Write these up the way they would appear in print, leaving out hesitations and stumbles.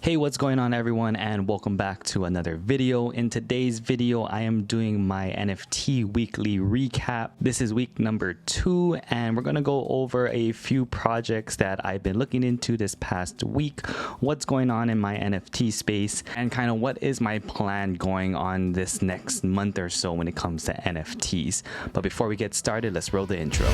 Hey, what's going on everyone, and welcome back to another video. In today's video, I am doing my NFT weekly recap. This is week number 2, and we're going to go over a few projects that I've been looking into this past week, what's going on in my NFT space, and kind of what is my plan going on this next month or so when it comes to NFTs. But before we get started, let's roll the intro.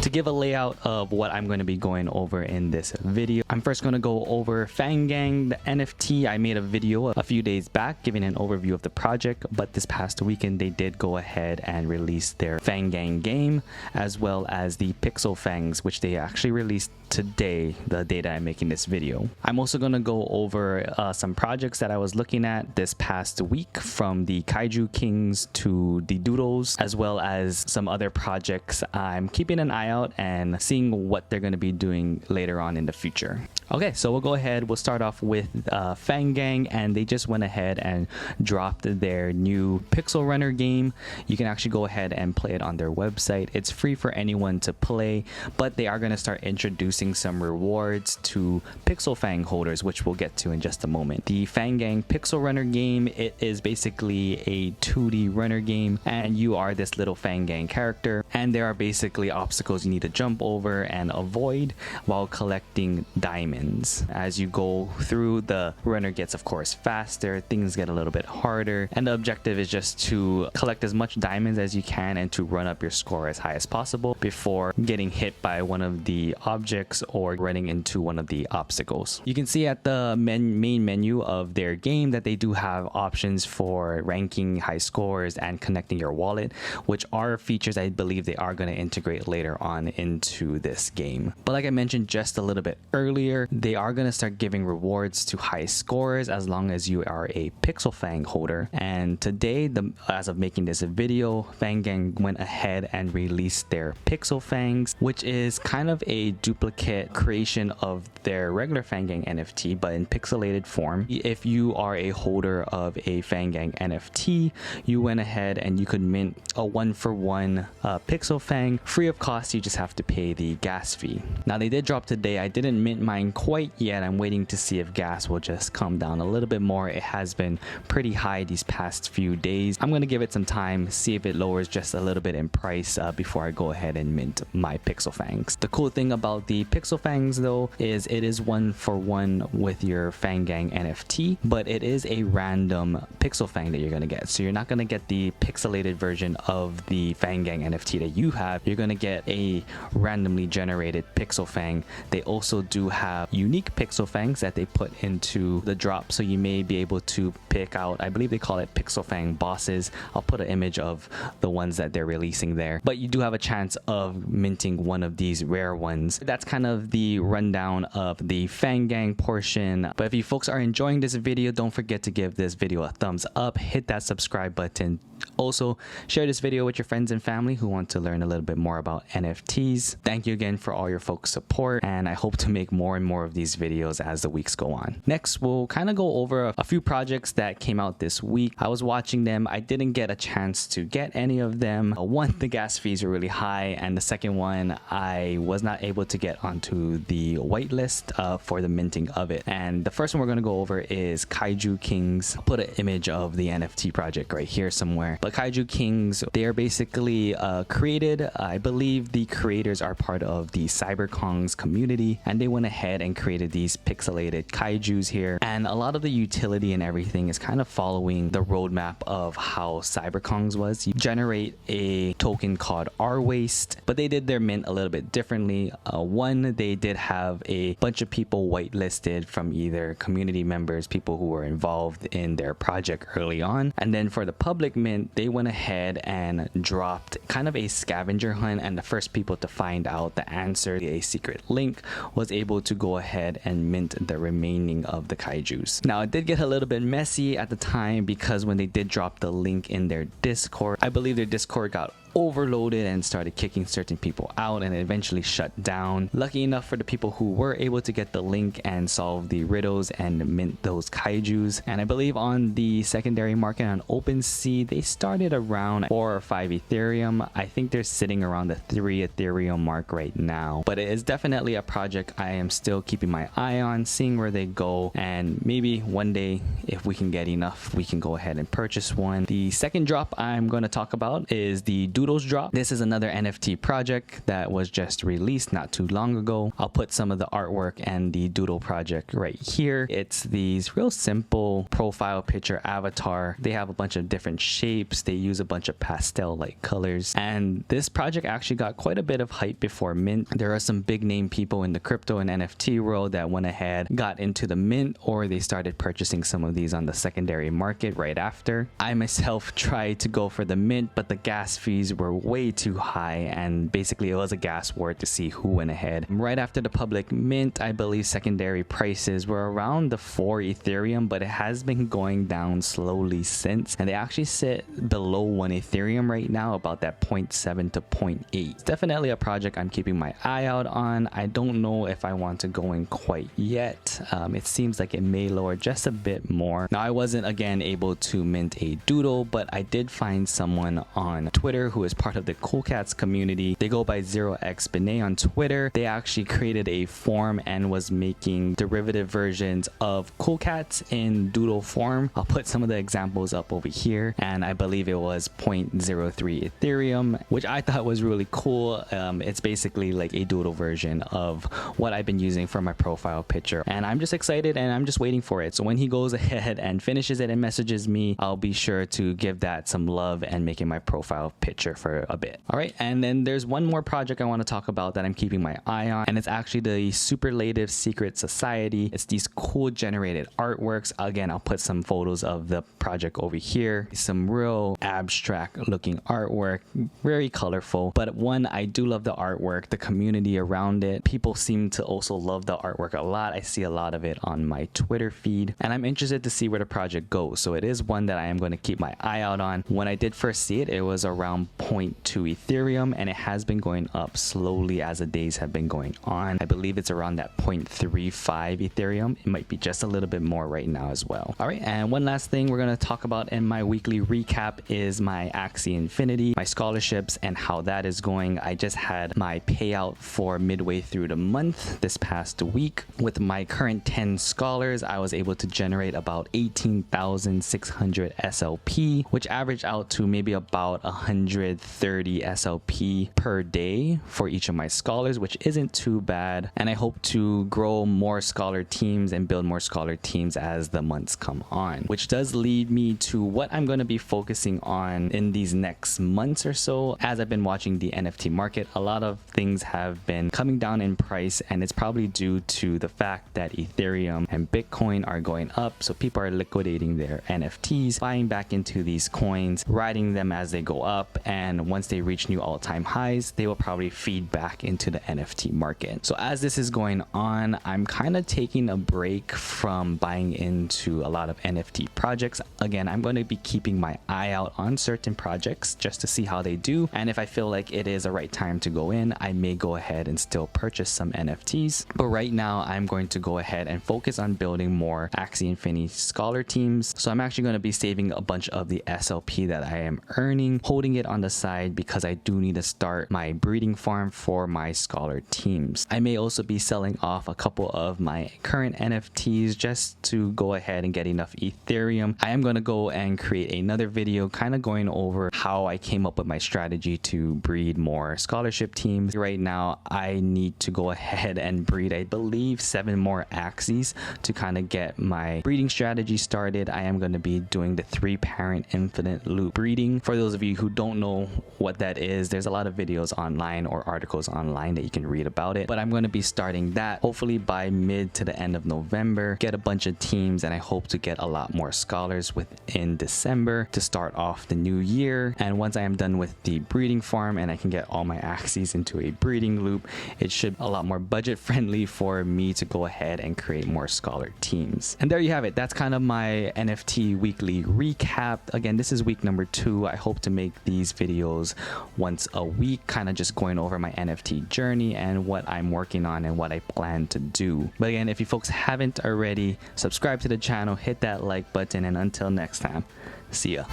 To give a layout of what I'm going to be going over in this video, I'm first going to go over Fangang, the NFT. I made a video a few days back giving an overview of the project, but this past weekend they did go ahead and release their Fangang game, as well as the Pixel Fangs, which they actually released today, the day that I'm making this video. I'm also going to go over some projects that I was looking at this past week, from the Kaiju Kings to the Doodles, as well as some other projects I'm keeping an eye out and seeing what they're going to be doing later on in the future. Okay, so we'll go ahead. We'll start off with Fangang, and they just went ahead and dropped their new Pixel Runner game. You can actually go ahead and play it on their website. It's free for anyone to play, but they are going to start introducing some rewards to Pixel Fang holders, which we'll get to in just a moment. The Fangang Pixel Runner game, it is basically a 2D runner game, and you are this little Fangang character, and there are basically obstacles you need to jump over and avoid while collecting diamonds. As you go through, the runner gets, of course, faster, things get a little bit harder, and the objective is just to collect as much diamonds as you can and to run up your score as high as possible before getting hit by one of the objects or running into one of the obstacles. You can see at the main menu of their game that they do have options for ranking high scores and connecting your wallet, which are features I believe they are going to integrate later on into this game. But like I mentioned just a little bit earlier, they are going to start giving rewards to high scores as long as you are a Pixel Fang holder. And today, as of making this video, Fangang went ahead and released their Pixel Fangs, which is kind of a duplicate creation of their regular Fangang NFT, but in pixelated form. If you are a holder of a Fangang NFT, you went ahead and you could mint a 1-for-1 Pixel Fang free of cost. You just have to pay the gas fee. Now they did drop today. I didn't mint mine quite yet. I'm waiting to see if gas will just come down a little bit more. It has been pretty high these past few days. I'm going to give it some time, see if it lowers just a little bit in price before I go ahead and mint my Pixel Fangs. The cool thing about the Pixel Fangs though is it is 1-for-1 with your Fangang NFT, but it is a random Pixel Fang that you're going to get. So you're not going to get the pixelated version of the Fangang NFT that you have. You're going to get a randomly generated Pixel Fang. They also do have unique Pixel Fangs that they put into the drop, so you may be able to pick out, I believe they call it Pixel Fang bosses. I'll put an image of the ones that they're releasing there, but you do have a chance of minting one of these rare ones. That's kind of the rundown of the Fangang portion. But if you folks are enjoying this video, don't forget to give this video a thumbs up, hit that subscribe button. Also, share this video with your friends and family who want to learn a little bit more about NFTs. Thank you again for all your folks' support, and I hope to make more and more of these videos as the weeks go on. Next, we'll kind of go over a few projects that came out this week. I was watching them. I didn't get a chance to get any of them. One, the gas fees were really high, and the second one, I was not able to get onto the whitelist for the minting of it. And the first one we're going to go over is Kaiju Kings. I'll put an image of the NFT project right here somewhere. But Kaiju Kings, they are basically created, I believe the creators are part of the CyberKongz community, and they went ahead and created these pixelated kaijus here. And a lot of the utility and everything is kind of following the roadmap of how CyberKongz was. You generate a token called R-Waste, but they did their mint a little bit differently. One, they did have a bunch of people whitelisted from either community members, people who were involved in their project early on. And then for the public mint, they went ahead and dropped kind of a scavenger hunt, and the first people to find out the answer, a secret link, was able to go ahead and mint the remaining of the kaijus. Now it did get a little bit messy at the time, because when they did drop the link in their Discord, I believe their Discord got overloaded and started kicking certain people out, and it eventually shut down. Lucky enough for the people who were able to get the link and solve the riddles and mint those kaijus. And I believe on the secondary market on OpenSea, they started around 4 or 5 Ethereum. I think they're sitting around the 3 Ethereum mark right now, but it is definitely a project I am still keeping my eye on, seeing where they go, and maybe one day if we can get enough, we can go ahead and purchase one. The second drop I'm going to talk about is the Doodles drop. This is another NFT project that was just released not too long ago. I'll put some of the artwork and the Doodle project right here. It's these real simple profile picture avatar. They have a bunch of different shapes. They use a bunch of pastel like colors, and this project actually got quite a bit of hype before mint. There are some big name people in the crypto and NFT world that went ahead, got into the mint, or they started purchasing some of these on the secondary market right after. I myself tried to go for the mint, but the gas fees were way too high, and basically it was a gas war to see who went ahead. Right after the public mint, I believe secondary prices were around the 4 Ethereum, but it has been going down slowly since, and they actually sit below 1 Ethereum right now, about that 0.7 to 0.8. It's definitely a project I'm keeping my eye out on. I don't know if I want to go in quite yet. It seems like it may lower just a bit more. Now, I wasn't again able to mint a doodle, but I did find someone on Twitter who is part of the Cool Cats community. They go by 0xBenet on Twitter. They actually created a form and was making derivative versions of Cool Cats in doodle form. I'll put some of the examples up over here, and I believe it was 0.03 Ethereum, which I thought was really cool. It's basically like a doodle version of what I've been using for my profile picture, and I'm just excited and I'm just waiting for it. So when he goes ahead and finishes it and messages me, I'll be sure to give that some love and make it my profile picture for a bit. All right, and then there's one more project I want to talk about that I'm keeping my eye on, and it's actually the Superlative Secret Society. It's these cool generated artworks. Again, I'll put some photos of the project over here. Some real abstract looking artwork, very colorful, but one, I do love the artwork, the community around it. People seem to also love the artwork a lot. I see a lot of it on my Twitter feed, and I'm interested to see where the project goes. So it is one that I am going to keep my eye out on. When I did first see it, it was around 0.2 Ethereum, and it has been going up slowly as the days have been going on. I believe it's around that 0.35 Ethereum. It might be just a little bit more right now as well. All right, and one last thing we're going to talk about in my weekly recap is my Axie Infinity, my scholarships, and how that is going. I just had my payout for midway through the month this past week. With my current 10 scholars, I was able to generate about 18,600 SLP, which averaged out to maybe about 130 SLP per day for each of my scholars, which isn't too bad. And I hope to grow more scholar teams and build more scholar teams as the months come on, which does lead me to what I'm going to be focusing on in these next months or so. As I've been watching the NFT market, a lot of things have been coming down in price, and it's probably due to the fact that Ethereum and Bitcoin are going up. So people are liquidating their NFTs, buying back into these coins, riding them as they go up, and once they reach new all-time highs, they will probably feed back into the NFT market. So as this is going on, I'm kind of taking a break from buying into a lot of NFT projects. Again, I'm going to be keeping my eye out on certain projects just to see how they do, and if I feel like it is a right time to go in, I may go ahead and still purchase some NFTs. But right now, I'm going to go ahead and focus on building more Axie Infinity scholar teams. So I'm actually going to be saving a bunch of the SLP that I am earning, holding it on the side because I do need to start my breeding farm for my scholar teams. I may also be selling off a couple of my current NFTs just to go ahead and get enough Ethereum. I am going to go and create another video kind of going over how I came up with my strategy to breed more scholarship teams. Right now, I need to go ahead and breed, I believe, 7 more Axies to kind of get my breeding strategy started. I am going to be doing the 3-parent infinite loop breeding. For those of you who don't know what that is, there's a lot of videos online or articles online that you can read about it, but I'm going to be starting that hopefully by mid to the end of November, get a bunch of teams, and I hope to get a lot more scholars within December to start off the new year. And once I am done with the breeding farm and I can get all my Axies into a breeding loop, it should be a lot more budget friendly for me to go ahead and create more scholar teams. And there you have it. That's kind of my NFT weekly recap. Again, this is week number 2. I hope to make these videos once a week, kind of just going over my NFT journey and what I'm working on and what I plan to do. But again, if you folks haven't already, subscribe to the channel, hit that like button, and until next time, see ya.